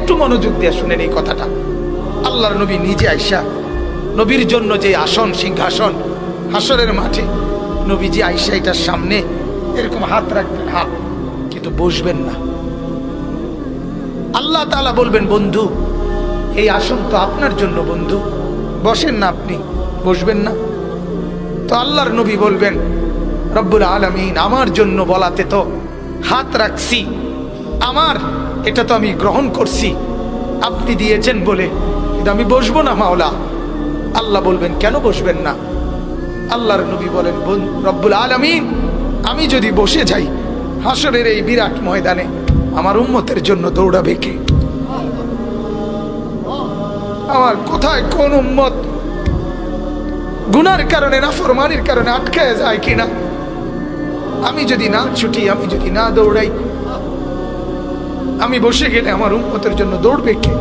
একটু মনোযোগ দিয়ে শুনেন এই কথাটা। আল্লাহর নবী নিজে আইসা, নবীর জন্য যে আসন সিংহাসন হাসরের মাঠে, নবীজি আইসা এটার সামনে এরকম হাত রাখবেন, হাত, কিন্তু বসবেন না। আল্লাহ তাআলা বলবেন, বন্ধু এই আসন তো আপনার জন্য, বন্ধু বসেন না, আপনি বসবেন না। তো আল্লাহর নবী বলবেন, রব্বুল আলামিন আমার জন্য বলাতে তো হাত রাখছি, আমার এটা তো আমি গ্রহণ করছি, আপনি দিয়েছেন বলে, কিন্তু আমি বসবো না মাওলা। আল্লাহ বলবেন, কেন বসবেন না? আল্লাহর নবী বলেন, রব্বুল আলামিন আমি যদি বসে যাই হাসরের এই বিরাট ময়দানে, আমার উম্মতের জন্য দৌড়াবে কে? আমার কোথায় কোন উম্মত গুনার কারণে, নাফরমানির কারণে আটকায় যায় কিনা? আমি যদি না ছুটি, আমি যদি না দৌড়াই, আমি বসে গেলে আমার উম্মতের জন্য দৌড়বে কে?